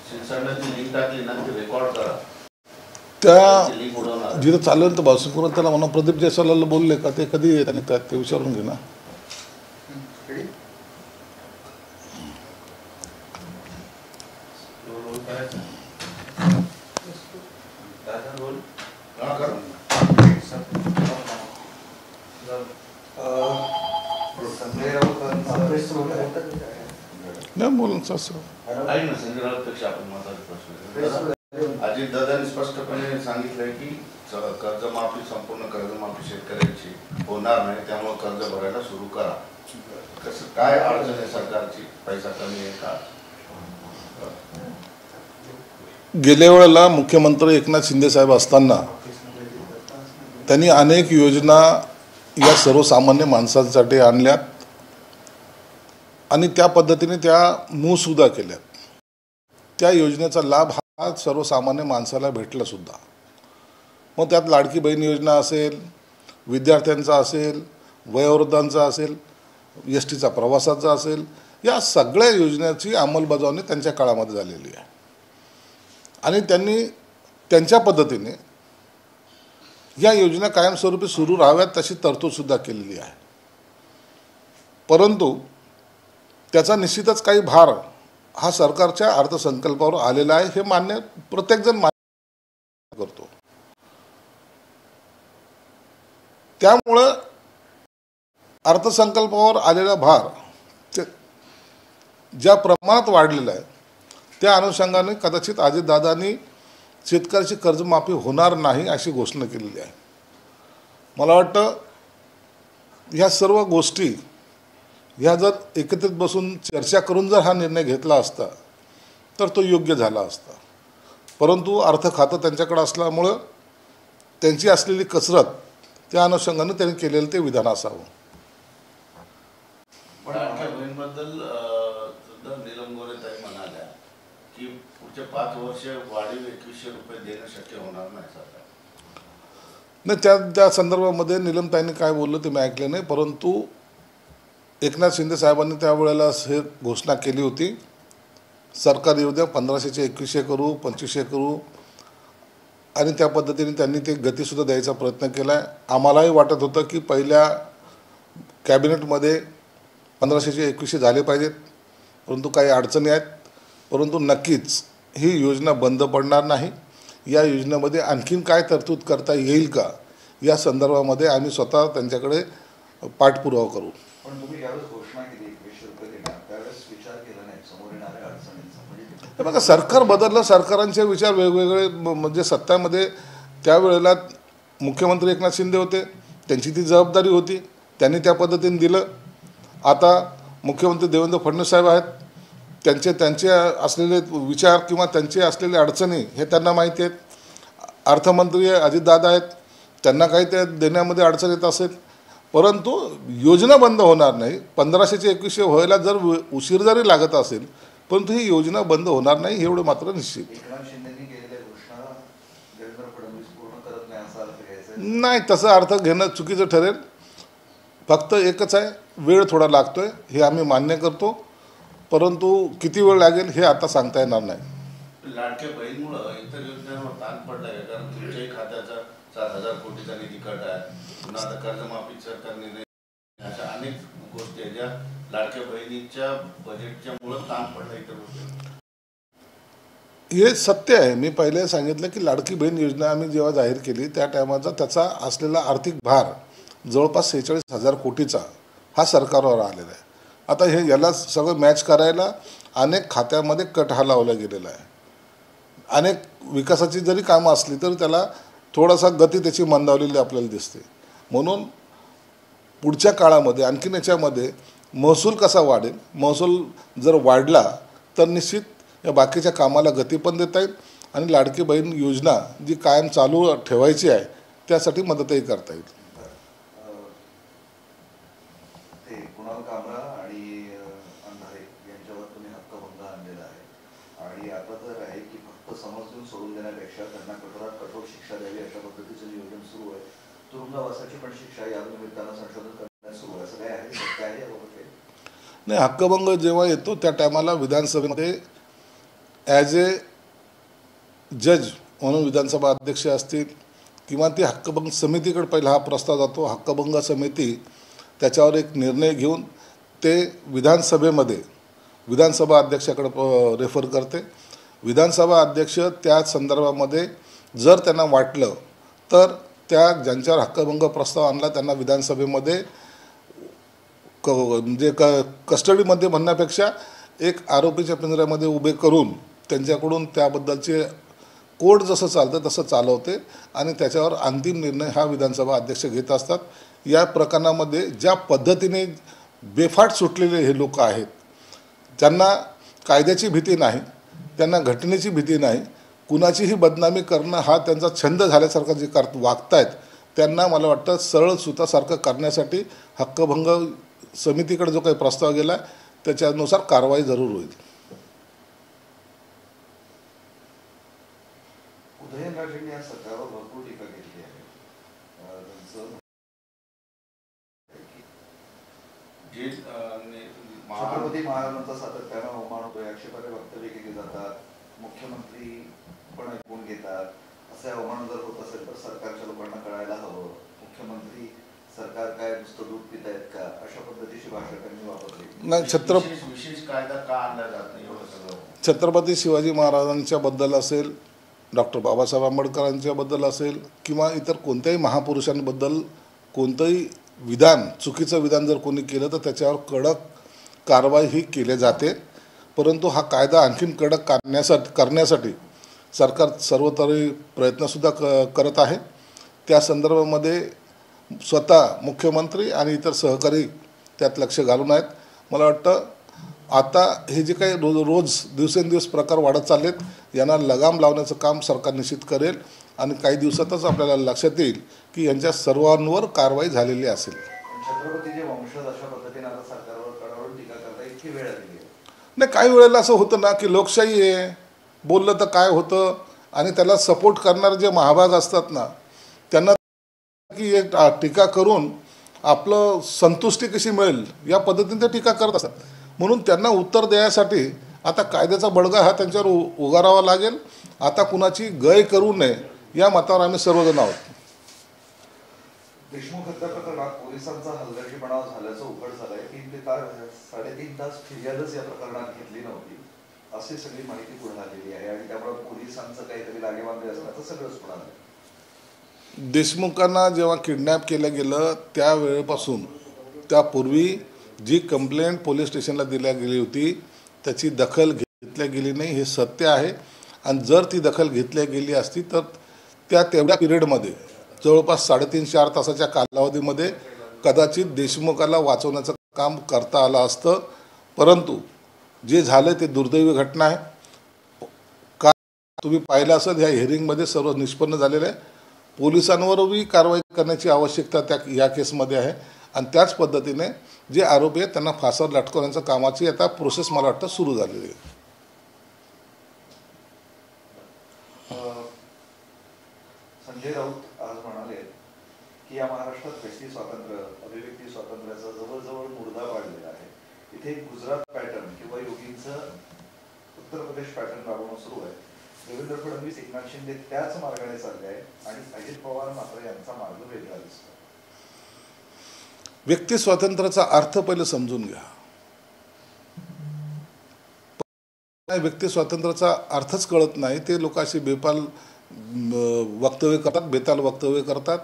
शिवसेनेची लिंक टाकली ना ती रेकॉर्ड करा, त्या जिथं चालेल तर बासुपुरात त्याला म्हणा प्रदीप जयस्वालला बोलले का ते कधी येत आणि ते विचारून घे ना. नाही बोलून पेक्षा आपण प्रश्न अजितदादांनी स्पष्टपणे सांगितलंय की कर्जमाफी संपूर्ण कर्जमाफी शेतकऱ्यांची होणार नाही, त्यामुळे कर्ज भरायला सुरू करा. कसं काय अडचण आहे सरकारची, पैसा कमी आहे का? गेल्या वेळेला मुख्यमंत्री एकनाथ शिंदे साहेब असताना त्यांनी अनेक योजना या सर्वसामान्य माणसांसाठी आणल्यात आणि त्या पद्धतीने त्या मूळसुद्धा केल्यात. त्या योजनेचा लाभ हा सर्वसामान्य माणसाला भेटला सुद्धा. मग त्यात लाडकी बहीण योजना असेल, विद्यार्थ्यांचा असेल, वयोवृद्धांचा असेल, एसटीचा प्रवासाचा असेल, या सगळ्या योजनेची अंमलबजावणी त्यांच्या काळामध्ये झालेली आहे आणि त्यांनी त्यांच्या पद्धतीने या योजना कायमस्वरूपी सुरू राहाव्यात तशी तरतूदसुद्धा केलेली आहे. परंतु त्याचा निश्चितच काही भार हा सरकारच्या अर्थसंकल्पावर आलेला आहे, हे मान्य प्रत्येकजण मान्य करतो. त्यामुळं अर्थसंकल्पावर आलेला भार ज्या प्रमाणात वाढलेला आहे त्या अनुषंगाने कदाचित अजितदादांनी शेतकऱ्याची कर्जमाफी होणार नाही अशी घोषणा केलेली आहे. मला वाटतं ह्या सर्व गोष्टी ह्या जर एकत्रित बसून चर्चा करून जर हा निर्णय घेतला असता तर तो योग्य झाला असता. परंतु अर्थ खातं त्यांच्याकडे असल्यामुळं त्यांची असलेली कसरत त्या अनुषंगाने त्यांनी केलेलं ते विधान असावं. लाडक्या बहीणबद्दल सुद्धा नीलम गोरेताई म्हणाल्या की पुढच्या 5 वर्ष वाढीव 2100 रुपये देणं शक्य होणार नाही सरकार. नाही, त्या संदर्भामध्ये नीलमताईंनी काय बोललं ते मी ऐकलं नाही. परंतु एकनाथ शिंदे साहेबांनी त्यावेळेला हे घोषणा केली होती, सरकार येऊ द्या, 1500चे 2100 करू, 2500 करू, आणि त्या पद्धतीने त्यांनी ते गतीसुद्धा द्यायचा प्रयत्न केला आहे. आम्हालाही वाटत होतं की पहिल्या कॅबिनेटमध्ये 1500चे 2100 झाले पाहिजेत, परंतु काही अडचणी आहेत. परंतु नक्कीच ही योजना बंद पडणार नाही. या योजनेमध्ये आणखीन काय तरतूद करता येईल का या संदर्भामध्ये आम्ही स्वतः त्यांच्याकडे पाठपुरावा करू. पण तुम्ही ज्यावेळेस घोषणा केली 2100 रुपये देणार त्यावेळेस विचार केला नाही समोर येणाऱ्या अडचणींचा? बघा, सरकार बदललं, सरकारांचे विचार वेगवेगळे. म्हणजे सत्तामध्ये त्यावेळेला मुख्यमंत्री एकनाथ शिंदे होते, त्यांची ती जबाबदारी होती, त्यांनी त्या पद्धतीने दिलं. आता मुख्यमंत्री देवेंद्र फडणवीस साहेब आहेत, त्यांचे असलेले विचार किंवा त्यांचे असलेले अडचणी हे त्यांना माहिती आहेत. अर्थमंत्री अजितदादा आहेत, त्यांना काही त्या देण्यामध्ये अडचण येत असेल. परंतु योजना बंद होणार नाही. 1500चे 2100 व्हायला जर उशीर जरी लागत असेल परंतु ही योजना बंद होणार नाही, एवढं मात्र निश्चित. एकनाथ शिंदेंनी केलेल्या घोषणा देवेंद्र फडणवीस पूर्ण करत नाही असा अर्थ घ्यायचा नाही. तसा अर्थ घेणं चुकीचं ठरेल. फक्त एकच आहे, वेळ थोडा लागतोय हे आम्ही मान्य करतो, परंतु किती वेळ लागेल हे आता सांगता येणार नाही. लाडक्या बहीणमुळं इतर योजनांवर ताण पडलाय, कारण तुमच्याही खात्याचा 7,000 कोटीचा निधी कट आहे, पुन्हा आता कर्जमाफी सरकार निर्णय, अशा अनेक गोष्टी आहेत ज्या लाडक्या बहिणीच्या बजेटच्या मुळे ताण पडला इतर. हे सत्य आहे. मी पहिले सांगितलं की लाडकी बहीण योजना आम्ही जेव्हा जाहीर केली त्या टायमाचा त्याचा असलेला आर्थिक भार जवळपास 46,000 कोटीचा हा सरकारवर आलेला आहे. आता हे याला सगळं मॅच करायला अनेक खात्यामध्ये कट हा लावला गेलेला आहे. अनेक विकासाची जरी कामं असली तरी त्याला थोडासा गती त्याची मंदावलेली आपल्याला दिसते. म्हणून पुढच्या काळामध्ये आणखीन याच्यामध्ये महसूल कसा वाढेल, महसूल जर वाढला तर निश्चित या बाकीच्या कामाला गती पण देता येईल आणि लाडकी बहीण योजना जी कायम चालू ठेवायची आहे त्यासाठी मदतही करता येईल. ते कुणाल कामरा आणि अंधारे यांच्यावर तुम्ही हक्कभंग आणलेला आहे आणि आता तर आहे की फक्त समजून सोडून देण्यापेक्षा त्यांना कठोरात कठोर शिक्षा द्यावी अशा पद्धतीचं नियोजन सुरू आहे. तुरुंगवासाची पण शिक्षा या निमित्तानं संशोधन करण्यास सुरू आहे. असं काय आहे, सत्य आहे याबाबत? नाही, हक्कभंग जेव्हा येतो त्या टायमाला विधानसभेमध्ये ॲज ए जज म्हणून विधानसभा अध्यक्ष असतील किंवा ती हक्कभंग समितीकडे पहिला हा प्रस्ताव जातो. हक्कभंग समिती त्याच्यावर एक निर्णय घेऊन ते विधानसभेमध्ये विधानसभा अध्यक्षाकडे रेफर करते. विधानसभा अध्यक्ष त्या संदर्भामध्ये जर त्यांना वाटलं तर त्या ज्यांच्यावर हक्कभंग प्रस्ताव आणला त्यांना विधानसभेमध्ये म्हणजे कस्टडीमध्ये म्हणण्यापेक्षा एक आरोपीच्या पिंजऱ्यामध्ये उभे करून त्यांच्याकडून त्याबद्दलचे कोर्ट जसं चालतं तसं चालवते आणि त्याच्यावर अंतिम निर्णय हा विधानसभा अध्यक्ष घेत असतात. या प्रकरणामध्ये ज्या पद्धतीने बेफाट सुटलेले हे लोक आहेत, त्यांना कायद्याची भीती नाही, त्यांना घटनेची भीती नाही, कुणाचीही बदनामी करणं हा त्यांचा छंद झाल्यासारखा जे वागतायत, त्यांना मला वाटतं सरळ सुतासारखं करण्यासाठी हक्कभंग समितीकडे जो काही प्रस्ताव गेला त्याच्यानुसार कारवाई जरूर होईल. उदयनराजेंनी या सरकारवर भरपूर टीका केली आहे. छत्रपती महाराजांचा सातत्यानं अवमान होतोय, आक्षेपार्ह वक्तव्य केली जातात, मुख्यमंत्री पण ऐकून घेतात. असे अवमान जर होत असेल तर सरकारच्या लोकांना कळायला हवं. मुख्यमंत्री सरकार काय नुसतं दूध पित आहेत का, अशा पद्धतीची भाषा त्यांनी वापरली. नाही, विशेष कायदा का आणला जात नाही एवढं सगळं. छत्रपती शिवाजी महाराजांच्या बद्दल असेल, डॉक्टर बाबासाहेब आंबेडकरांच्याबद्दल असेल किंवा इतर कोणत्याही महापुरुषांबद्दल कोणतंही विधान, चुकीचं विधान जर कोणी केलं तर त्याच्यावर कडक कारवाई ही केली जाते. परंतु हा कायदा आणखीन कडक करण्यासाठी सरकार सर्वतरी प्रयत्नसुद्धा करत आहे. त्या संदर्भामध्ये स्वतः मुख्यमंत्री आणि इतर सहकारी त्यात लक्ष घालून आहेत. मला वाटतं आता हे जे काही रोज दिवसेंदिवस प्रकार वाढत चाललेत, यांना लगाम लावण्याचं काम सरकार निश्चित करेल आणि काही दिवसातच आपल्याला लक्षात येईल की यांच्या सर्वांवर कारवाई झालेली असेल. छत्रपतीचे वंशज अशा पद्धतीने आता सरकारवर कडाडून टीका करता इतकी वेळ आलेली आहे. नाही, काही वेळेला असं होतं ना की लोकशाही आहे, बोललं तर काय होतं आणि त्याला सपोर्ट करणारे जे महाभाग असतात ना, त्यांना की एक टीका करून आपलं संतुष्टी कशी मिळेल या पद्धतीने ते टीका करत असतात. म्हणून त्यांना उत्तर द्यायसाठी आता कायद्याचा बडगा हा त्यांच्यावर उगारावा लागेल. आता कुणाची गय करू नये या मतावर आम्ही सर्वजण आहोत. देशमुख हत्या प्रकरणात पोलिसांचा हलगर्जीपणा झाल्याचं उघड झालंय. 3 ते 3.5 तास फिर्यादच या प्रकरणात घेतली नव्हती अशी सगळी माहिती पुढे आलेली आहे आणि त्यामुळे पोलिसांचं काहीतरी लागेबांधे असण्याचं सगळंच पुढे आलं. देशमुखांना जेव्हा किडनॅप केलं गेलं त्यावेळेपासून त्यापूर्वी जी कंप्लेंट पोलीस स्टेशनला दिल्या गेली होती त्याची दखल घेतल्या गेली नाही, हे सत्य आहे. आणि जर ती दखल घेतल्या गेली असती तर त्या तेवढ्या पिरियडमध्ये जवळपास 3.5-4 तासाच्या कालावधीमध्ये कदाचित देशमुखाला वाचवण्याचं काम करता आलं असतं. परंतु जे झालं ते दुर्दैवी घटना आहे. का तुम्ही पाहिलं असेल ह्या हिअरिंगमध्ये सर्व निष्पन्न झालेलं आहे. पोलिसांवरही कारवाई करण्याची आवश्यकता या केसमध्ये आहे आणि त्याच पद्धतीने जे आरोपी आहेत त्यांना फासावर लटकवण्याच्या कामाची आता प्रोसेस मला वाटतं सुरू झालेली आहे. संजय राऊत आज म्हणाले की या महाराष्ट्रात व्यक्ती स्वातंत्र्य, अभिव्यक्ती स्वातंत्र्याचा जवळजवळ मुर्दा पाडलेला आहे. इथे गुजरात पॅटर्न किंवा योगींचं उत्तर प्रदेश पॅटर्न राबवणं सुरू आहे. देवेंद्र फडणवीस, एकनाथ शिंदे त्याच मार्गाने चालले आहेत आणि अजित पवार मात्र यांचा मार्ग वेगळा दिसतो. व्यक्ती स्वातंत्र्याचा अर्थ पहिले समजून घ्या. व्यक्ती स्वातंत्र्याचा अर्थच कळत नाही. ते लोक अशी बेताल वक्तव्य करतात.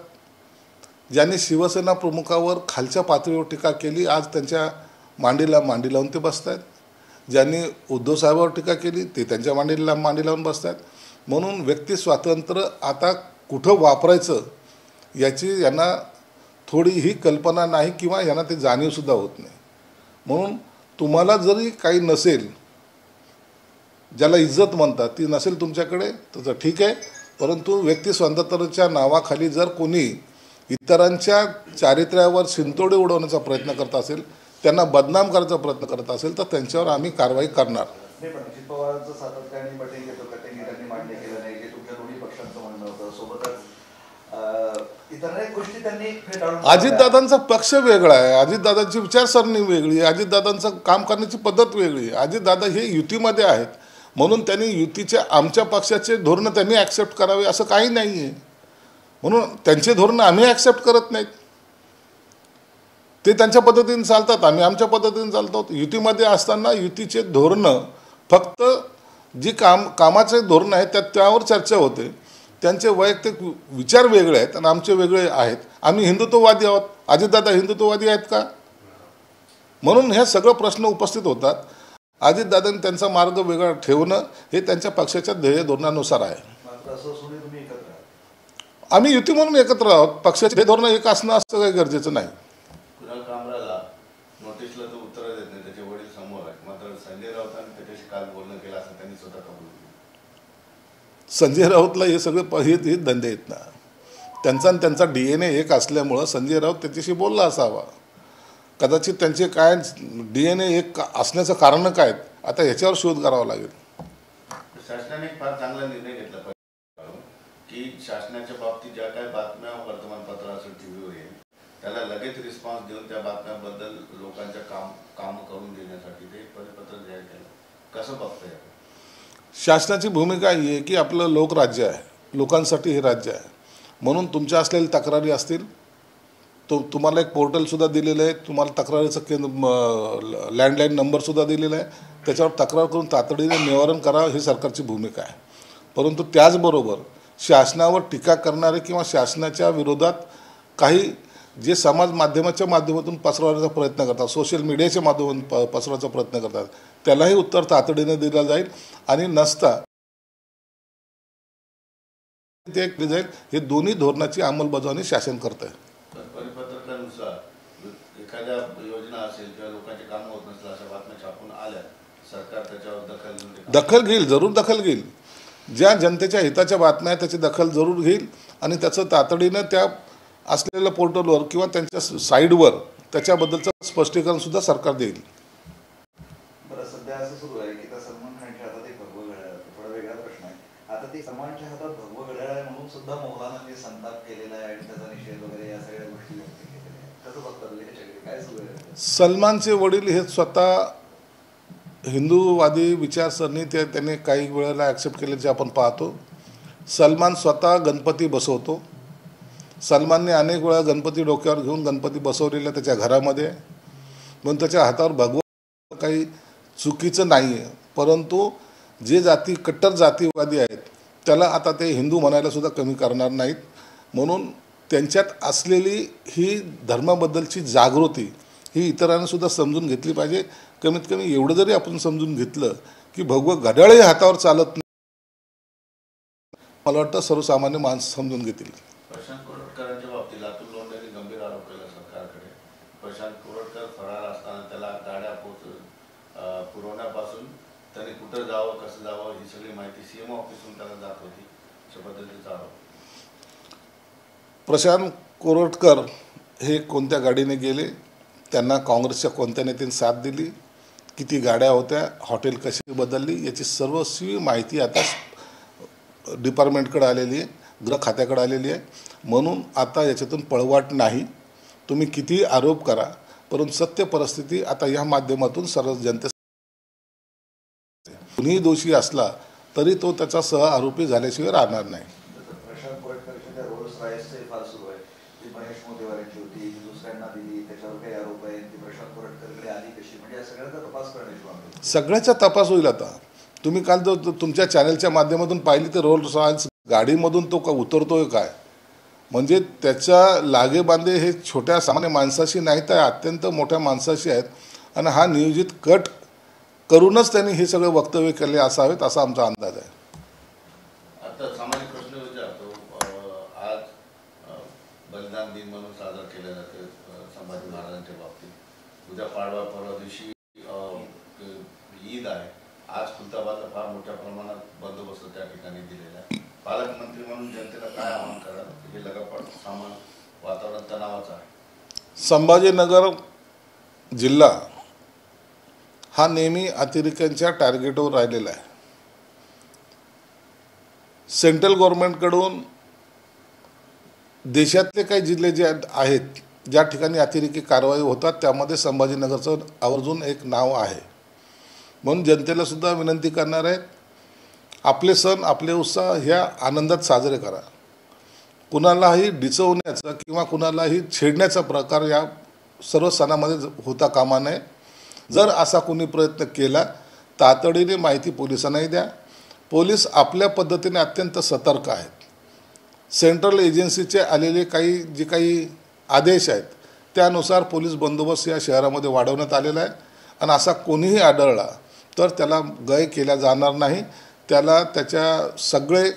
ज्यांनी शिवसेना प्रमुखावर खालच्या पातळीवर टीका केली आज त्यांच्या मांडीला मांडी लावून ते बसत आहेत. ज्यांनी उद्धव साहेबांवर टीका केली ते त्यांच्या मांडीला मांडी लावून बसत आहेत. म्हणून व्यक्ती स्वातंत्र्य आता कुठं वापरायचं याची यांना थोडीही कल्पना नाही किंवा यांना ते जाणीवसुद्धा होत नाही. म्हणून तुम्हाला जरी काही नसेल, ज्याला इज्जत म्हणतात ती नसेल तुमच्याकडे तर ठीक आहे. परंतु व्यक्ती स्वातंत्र्याच्या नावाखाली जर कोणी इतरांच्या चारित्र्यावर शिंतोडे उडवण्याचा प्रयत्न करत असेल, त्यांना बदनाम करायचा प्रयत्न करत असेल तर त्यांच्यावर आम्ही कारवाई करणार. अजित पवारांचं सातत्याने बटेंगे त्यांनी मान्य केलं नाही जे तुमच्या दोन्ही पक्षांचं म्हणणं होतं. सोबतच इतर अनेक गोष्टी त्यांनी फेटाळून. अजितदादांचा पक्ष वेगळा आहे, अजितदादांची विचारसरणी वेगळी आहे, अजितदादांचं काम करण्याची पद्धत वेगळी आहे. अजितदादा हे युतीमध्ये आहेत. म्हणून त्यांनी युतीच्या आमच्या पक्षाचे धोरणं त्यांनी ॲक्सेप्ट करावे असं काही नाही आहे. म्हणून त्यांचे धोरणं आम्ही ॲक्सेप्ट करत नाहीत. ते त्यांच्या पद्धतीने चालतात, आम्ही आमच्या पद्धतीने चालतो. युतीमध्ये असताना युतीचे धोरणं फक्त जी कामाचे धोरणं आहेत त्यावर चर्चा होते. त्यांचे वैयक्तिक विचार वेगळे आहेत आणि आमचे वेगळे आहेत. आम्ही हिंदुत्ववादी आहोत, अजितदादा हिंदुत्ववादी आहेत का? म्हणून हे सगळं प्रश्न उपस्थित होतात. अजितदादांनी त्यांचा मार्ग वेगळा ठेवणं हे त्यांच्या पक्षाच्या ध्येय धोरणानुसार आहे. आम्ही युती म्हणून एकत्र आहोत. पक्षाचे धोरण एक असणं असं काही गरजेचं नाही. कुणाल कामराला नोटीसला तो उत्तर देत नाही, त्याचे वडील समोर आहेत. मात्र संजय राऊतांनी त्याच्याशी काल बोलणं केलं असं त्यांनी स्वतः कबूल केलं. संजय राऊतला हे सगळे हे धंदे आहेत ना, त्यांचा आणि त्यांचा DNA एक असल्यामुळं संजय राऊत त्याच्याशी बोलला असावा. कदाचित त्यांचे काय DNA एक असण्याचं कारण काय आता ह्याच्यावर शोध करावा लागेल. शासनाने एक फार चांगला निर्णय घेतला पाहिजे की शासनाच्या बाबतीत ज्या काही बातम्या वर्तमानपत्र असेल TV येईल त्याला लगेच रिस्पॉन्स देऊन त्या बातम्यांबद्दल लोकांच्या काम करून देण्यासाठी ते परिपत्र जाहीर केलं. कसं बघताय? शासनाची भूमिका ही आहे की आपलं लोकराज्य आहे, लोकांसाठी हे राज्य आहे. म्हणून तुमच्या असलेल्या तक्रारी असतील तुम्हाला एक पोर्टलसुद्धा दिलेलं आहे. तुम्हाला तक्रारीचं लँडलाईन नंबरसुद्धा दिलेला आहे. त्याच्यावर तक्रार करून तातडीने निवारण करावं ही सरकारची भूमिका आहे. परंतु त्याचबरोबर शासनावर टीका करणारे किंवा शासनाच्या विरोधात काही जे समाज माध्यमाच्या माध्यमातून पसरवण्याचा प्रयत्न करतात, सोशल मीडियाच्या माध्यमातून पसरवण्याचा प्रयत्न करतात, त्यालाही उत्तर तातडीने दिलं जाईल आणि नसता ते केले जाईल. हे दोन्ही धोरणाची अंमलबजावणी शासन करत आहे. परिपत्रकानुसार एखाद्या योजना असेल किंवा लोकांचे काम होत नसलं अशा बातम्या छापून आल्या, सरकार त्याच्यावर दखल घेईल, जरूर दखल घेईल. ज्या जनतेच्या हिताच्या बातम्या आहेत त्याची दखल जरूर घेईल आणि त्याचं तातडीनं त्या असलेल्या पोर्टलवर किंवा त्यांच्या साईडवर त्याच्याबद्दलचं स्पष्टीकरण सुद्धा सरकार देईल. बरं, सध्या असं सुरू आहे की त्या सलमान खानच्या हातात एक भगवं घड्याळ आहे. थोडा वेगळा प्रश्न आहे. आता ते सलमानच्या हातात भगवं घड्याळ आहे म्हणून सुद्धा मौलानांनी संताप केलेला आहे आणि त्याचा निषेध वगैरे या सगळ्या गोष्टी व्यक्त केलेल्या आहेत. कसं बघतात याच्याकडे, काय सुरू आहे? सलमानचे वडील हे स्वतः हिंदूवादी विचारसरणी त्यांनी काही वेळेला ॲक्सेप्ट केल्याचे आपण पाहतो. सलमान स्वतः गणपती बसवतो. सलमानने अनेक वेळा गणपती डोक्यावर घेऊन गणपती बसवलेला त्याच्या घरामध्ये. म्हणून त्याच्या हातावर भगवा काही चुकीचं नाही आहे. परंतु जे कट्टर जातीवादी आहेत त्याला आता ते हिंदू म्हणायला सुद्धा कमी करणार नाहीत. म्हणून त्यांच्यात असलेली ही धर्माबद्दलची जागृती ही इतरांना सुद्धा समजून घेतली पाहिजे. कमीत कमी एवढं जरी आपण समजून घेतलं की भगवं घड्याळही हातावर चालत नाही, मला वाटतं सर्वसामान्य माणसं समजून घेतील. प्रशांत कोरटकरांच्या बाबतीत अतुल लोंढेंनी गंभीर आरोप केला सरकारकडे. प्रशांत कोरटकर फरार असताना त्याला गाड्या पुरवण्यापासून त्यांनी कुठं जावं, कसं जावं ही सगळी माहिती CM ऑफिसहून त्याला जात होती, अशा पद्धतीचा आरोप. प्रशांत कोरटकर हे कोणत्या गाडीने गेले, त्यांना काँग्रेसच्या कोणत्या नेत्याने साथ दिली, किती गाड्या होत्या, हॉटेल कशी बदलली, याची सर्वस्वी माहिती आता डिपार्टमेंटकडे आलेली आहे, गृह खात्याकडे आलेली आहे. म्हणून आता याच्यातून पळवाट नाही. तुम्ही किती आरोप करा, परंतु सत्य परिस्थिती आता या माध्यमातून सर्व जनते कुणीही दोषी असला तरी तो त्याचा सह आरोपी झाल्याशिवाय राहणार नाही. प्रशांत कोरटकरच्या रोल्स रॉयसचे फार सुरू आहे. ती महेश मोतेवाऱ्यांची होती, दुसऱ्यांना दिली, त्याच्यावर काही आरोप आहे. ती प्रशांत कोरटकरकडे आली कशी, म्हणजे या सगळ्याचा तपास करण्याची मागणी. सगळ्याचा तपास होईल. आता तुम्ही काल जो तुमच्या चॅनलच्या माध्यमातून पाहिली तर रोल्स रॉयस गाडीमधून तो उतरतोय काय, म्हणजे त्याच्या लागेबांधे हे छोट्या सामान्य माणसाशी नाही तर अत्यंत मोठ्या माणसाशी आहेत. आणि हा नियोजित कट करूनच त्यांनी हे सगळे वक्तव्य केले असावेत असा आमचा अंदाज आहे. आता सामाजिक प्रश्न विचारतो. आज बलिदान दिन म्हणून साजरा केला जातो संभाजी महाराजांच्या बाबतीत. उद्या पाडवा, परवा दिवशी ईद आहे. आज खुलताबादला फार मोठ्या प्रमाणात बंदोबस्त त्या ठिकाणी दिलेला आहे. पालकमंत्री म्हणून जनतेला काय आवाहन कराल? हे लगापाट सामान वातावरण तणावाचं आहे. संभाजीनगर जिल्हा हा नेहमी अतिरेक्यांच्या टार्गेटवर राहिलेला आहे. सेंट्रल गव्हर्नमेंटकडून देशातले काही जिल्हे जे आहेत ज्या ठिकाणी अतिरेकी कारवाई होतात त्यामध्ये संभाजीनगरचं आवर्जून एक नाव आहे. म्हणून जनतेला सुद्धा विनंती करणार आहेत आपले सण आपले उत्साह ह्या आनंदात साजरे करा. कुणालाही डिचवण्याचा किंवा कुणालाही छेडण्याचा प्रकार या सर्व सणामध्ये होता कामा नये. जर असा कोणी प्रयत्न केला तातडीने माहिती पोलिसांनाही द्या. पोलीस आपल्या पद्धतीने अत्यंत सतर्क आहेत. सेंट्रल एजन्सीचे आलेले जे काही आदेश आहेत त्यानुसार पोलीस बंदोबस्त या शहरामध्ये वाढवण्यात आलेला आहे आणि असा कोणीही आढळला तर त्याला गय केला जाणार नाही. त्याला त्याच्या सगळे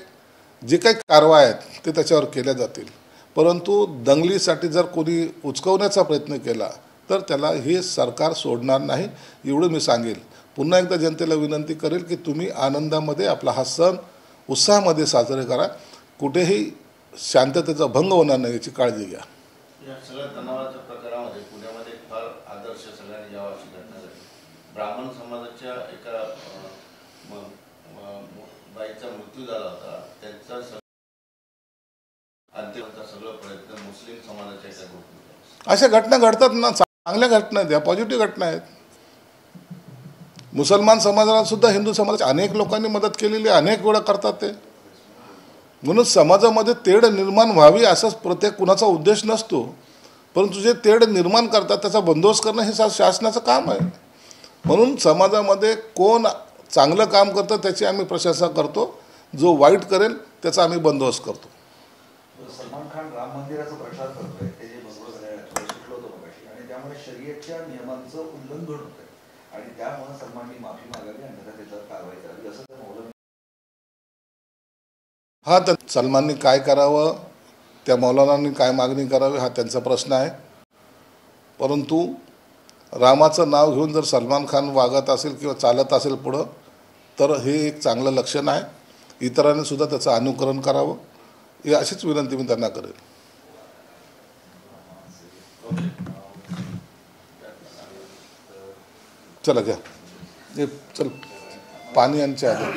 जे काही कारवाई आहेत ते त्याच्यावर केल्या जातील. परंतु दंगलीसाठी जर कोणी उचकवण्याचा प्रयत्न केला तर त्याला हे सरकार सोडणार नाही एवढं मी सांगेल. पुन्हा एकदा जनतेला विनंती करेल की तुम्ही आनंदामध्ये आपला हा सण उत्साहामध्ये साजरे करा. कुठेही शांततेचा भंग होणार नाही याची काळजी घ्या. या सगळ्या तणावाच्या प्रकारामध्ये पुण्यामध्ये फार आदर्श सगळ्यांनी यावं अशी घटना झाली. ब्राह्मण समाजाच्या एका बाईचा मृत्यू झाला होता. त्यांचा अंतिमचा सगळं प्रयत्न मुस्लिम समाजाच्या एका ग्रुपने. अशा घटना घडतात ना, चांगल्या घटना आहेत, या पॉझिटिव्ह घटना आहेत. मुसलमान समाजाला सुद्धा हिंदू समाजाच्या अनेक लोकांनी मदत केलेली, अनेक वेळा करतात ते. म्हणून समाजामध्ये तेढ निर्माण व्हावी असाच प्रत्येक कुणाचा उद्देश नसतो. परंतु जे तेढ निर्माण करतात त्याचा बंदोबस्त करणं हे शासनाचं काम आहे. म्हणून समाजामध्ये कोण चांगलं काम करतं त्याची आम्ही प्रशंसा करतो. जो वाईट करेल त्याचा आम्ही बंदोबस्त करतो. सलमान खान राम मंदिराचा प्रचार करतोय, ते जे बरोबर शिकलो होतो मगाशी, आणि त्यामुळे शर्यतच्या नियमांचं उल्लंघन होतंय आणि त्यामुळे सलमाननी माफी मागावी आणि त्याच्यावर कारवाई करावी असं त्या मौलाना. हा, तर सलमाननी काय करावं, त्या मौलानांनी काय मागणी करावी हा त्यांचा प्रश्न आहे. परंतु रामाचं नाव घेऊन जर सलमान खान वागत असेल किंवा चालत असेल पुढं तर हे एक चांगलं लक्षण आहे. इतरांनी सुद्धा त्याचं अनुकरण करावं ही अशीच विनंती मी त्यांना करेल. चला घ्या, चल पाणी आणि चहा.